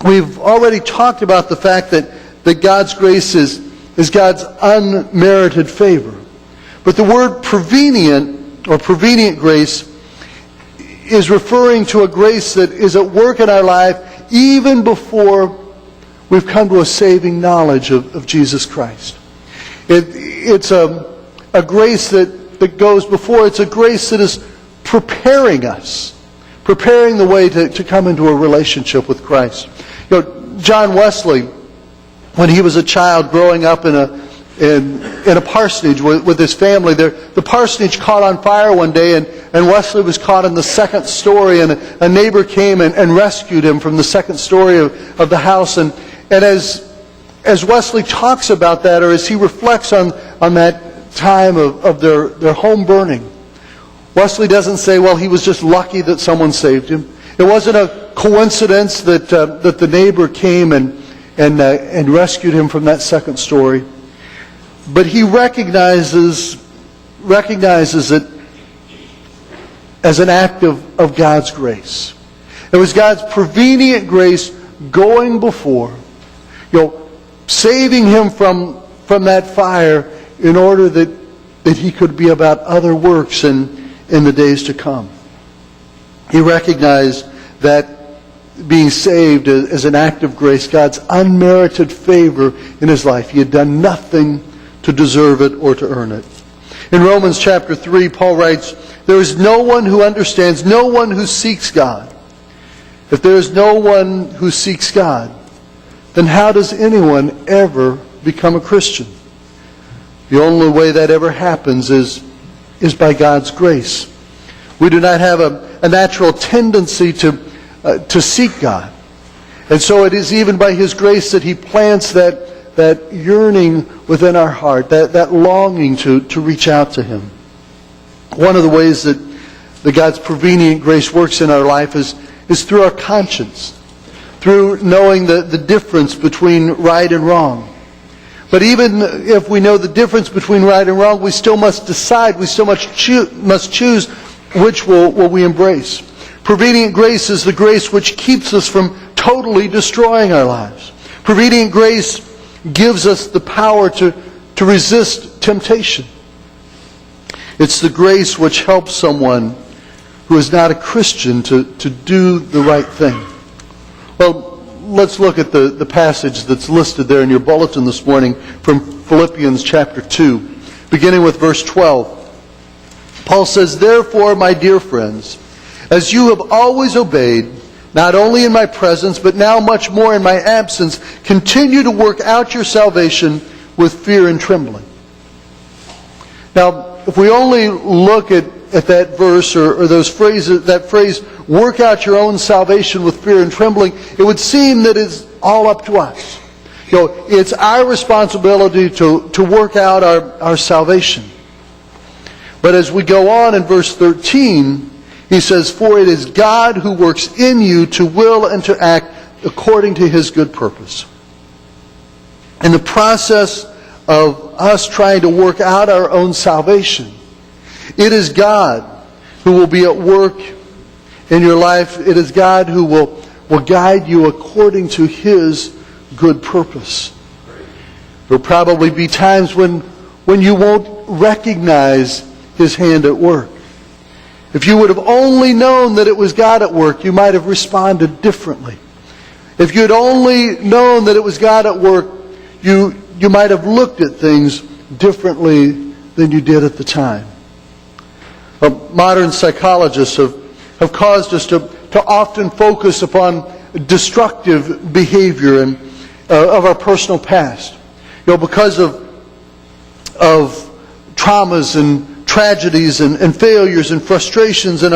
we've already talked about the fact that God's grace is God's unmerited favor. But the word prevenient, or prevenient grace, is referring to a grace that is at work in our life even before we've come to a saving knowledge of Jesus Christ. It's a grace that goes before. It's a grace that is preparing us, preparing the way to come into a relationship with Christ. John Wesley, when he was a child growing up in a parsonage with his family, the parsonage caught on fire one day, and Wesley was caught in the second story, and a neighbor came and rescued him from the second story of the house. And as Wesley talks about that, or as he reflects on that time of their home burning, Wesley doesn't say, well, he was just lucky that someone saved him. It wasn't a coincidence that the neighbor came and rescued him from that second story. But he recognizes it as an act of God's grace. It was God's prevenient grace going before, saving him from that fire in order that he could be about other works in the days to come. He recognized that being saved as an act of grace, God's unmerited favor in his life. He had done nothing to deserve it or to earn it. In Romans chapter 3, Paul writes, "There is no one who understands, no one who seeks God. If there is no one who seeks God, then how does anyone ever become a Christian?" The only way that ever happens is by God's grace. We do not have a natural tendency to seek God. And so it is even by His grace that He plants that yearning within our heart, that longing to reach out to Him. One of the ways that God's prevenient grace works in our life is through our conscience, through knowing the difference between right and wrong. But even if we know the difference between right and wrong, we still must decide, we still must choose which will we embrace. Prevenient grace is the grace which keeps us from totally destroying our lives. Prevenient grace gives us the power to resist temptation. It's the grace which helps someone who is not a Christian to do the right thing. Well, let's look at the passage that's listed there in your bulletin this morning from Philippians chapter 2, beginning with verse 12. Paul says, "Therefore, my dear friends, as you have always obeyed, not only in my presence, but now much more in my absence, continue to work out your salvation with fear and trembling." Now, if we only look at that verse or those phrases, that phrase, "work out your own salvation with fear and trembling," it would seem that it's all up to us. It's our responsibility to work out our salvation. But as we go on in verse 13, he says, "For it is God who works in you to will and to act according to His good purpose." In the process of us trying to work out our own salvation, it is God who will be at work in your life. It is God who will guide you according to His good purpose. There will probably be times when you won't recognize His hand at work. If you would have only known that it was God at work, you might have responded differently. If you had only known that it was God at work, you might have looked at things differently than you did at the time. Modern psychologists have caused us to often focus upon destructive behavior and of our personal past. Because of traumas and tragedies and failures and frustrations, and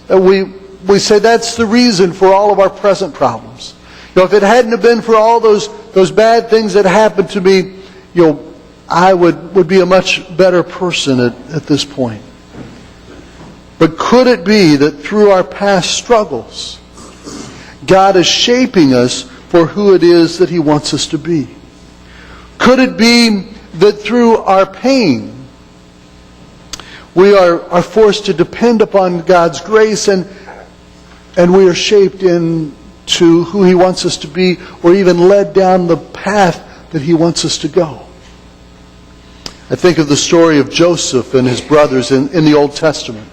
we say that's the reason for all of our present problems. If it hadn't have been for all those bad things that happened to me, I would be a much better person at this point. But could it be that through our past struggles, God is shaping us for who it is that He wants us to be? Could it be that through our pain, we are forced to depend upon God's grace, and we are shaped in to who He wants us to be, or even led down the path that He wants us to go. I think of the story of Joseph and his brothers in the Old Testament.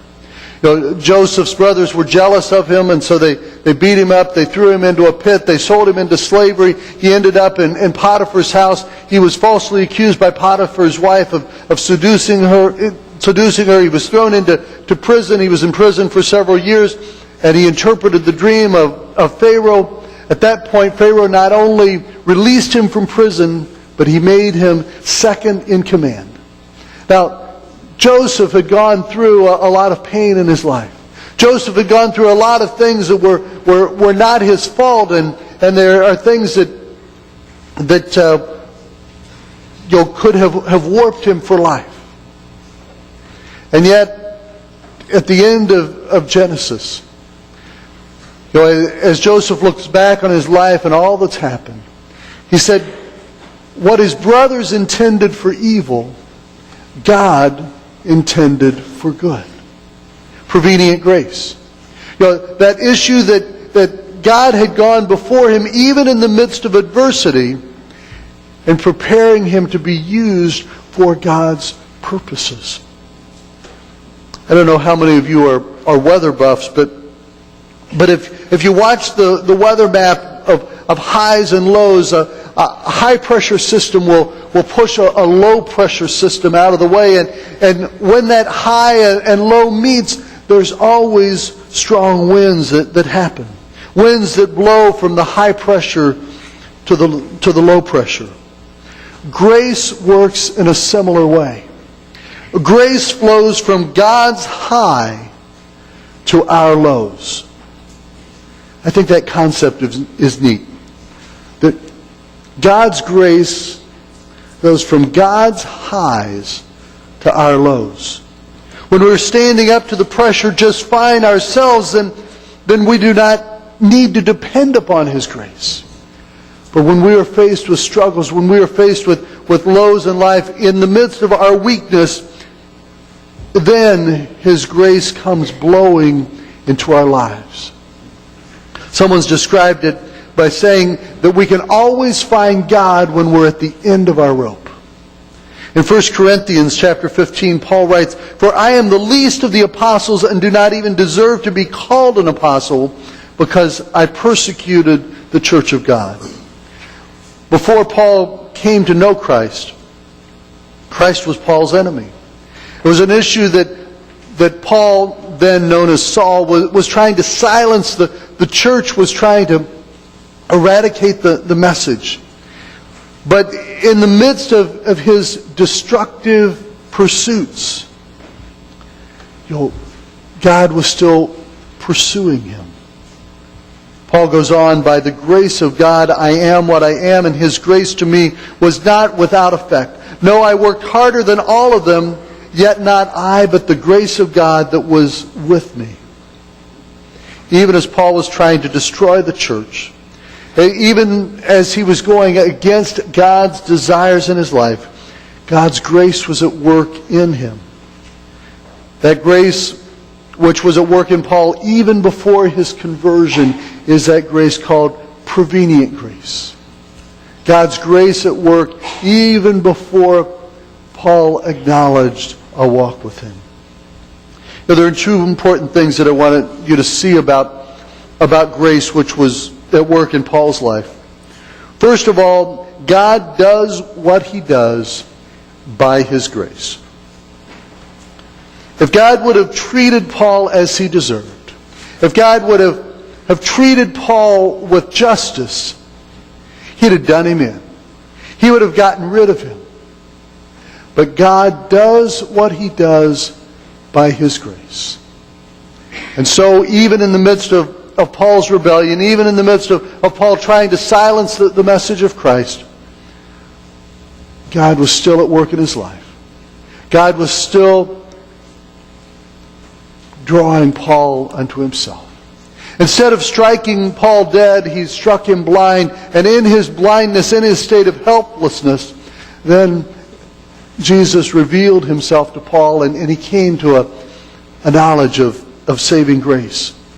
Joseph's brothers were jealous of him, and so they beat him up, they threw him into a pit, they sold him into slavery. He ended up in Potiphar's house. He was falsely accused by Potiphar's wife of seducing her. He was thrown into prison. He was in prison for several years, and he interpreted the dream of Pharaoh. At that point, Pharaoh not only released him from prison, but he made him second in command. Now, Joseph had gone through a lot of pain in his life. Joseph had gone through a lot of things that were not his fault, and there are things that could have warped him for life. And yet, at the end of Genesis, as Joseph looks back on his life and all that's happened, he said, what his brothers intended for evil, God intended for good. Prevenient grace. That issue that God had gone before him, even in the midst of adversity, and preparing him to be used for God's purposes. I don't know how many of you are weather buffs, but if you watch the weather map of highs and lows, a high pressure system will push a low pressure system out of the way, and when that high and low meets, there's always strong winds that happen. Winds that blow from the high pressure to the low pressure. Grace works in a similar way. Grace flows from God's high to our lows. I think that concept is neat. That God's grace goes from God's highs to our lows. When we're standing up to the pressure just fine ourselves, then we do not need to depend upon His grace. But when we are faced with struggles, when we are faced with lows in life, in the midst of our weakness, then His grace comes blowing into our lives. Someone's described it by saying that we can always find God when we're at the end of our rope. In 1 Corinthians chapter 15, Paul writes, "For I am the least of the apostles and do not even deserve to be called an apostle, because I persecuted the church of God." Before Paul came to know Christ, Christ was Paul's enemy. It was an issue that Paul, then known as Saul, was trying to silence. The church was trying to eradicate the message. But in the midst of his destructive pursuits, God was still pursuing him. Paul goes on, "By the grace of God I am what I am, and His grace to me was not without effect. No, I worked harder than all of them, yet not I, but the grace of God that was with me." Even as Paul was trying to destroy the church, even as he was going against God's desires in his life, God's grace was at work in him. That grace which was at work in Paul even before his conversion is that grace called prevenient grace. God's grace at work even before Paul acknowledged a walk with Him. Now, there are two important things that I wanted you to see about grace which was at work in Paul's life. First of all, God does what He does by His grace. If God would have treated Paul as he deserved, if God would have treated Paul with justice, He'd have done him in. He would have gotten rid of him. But God does what He does by His grace. And so even in the midst of Paul's rebellion, even in the midst of Paul trying to silence the message of Christ, God was still at work in his life. God was still drawing Paul unto Himself. Instead of striking Paul dead, He struck him blind, and in his blindness, in his state of helplessness, then Jesus revealed Himself to Paul, and he came to a knowledge of saving grace.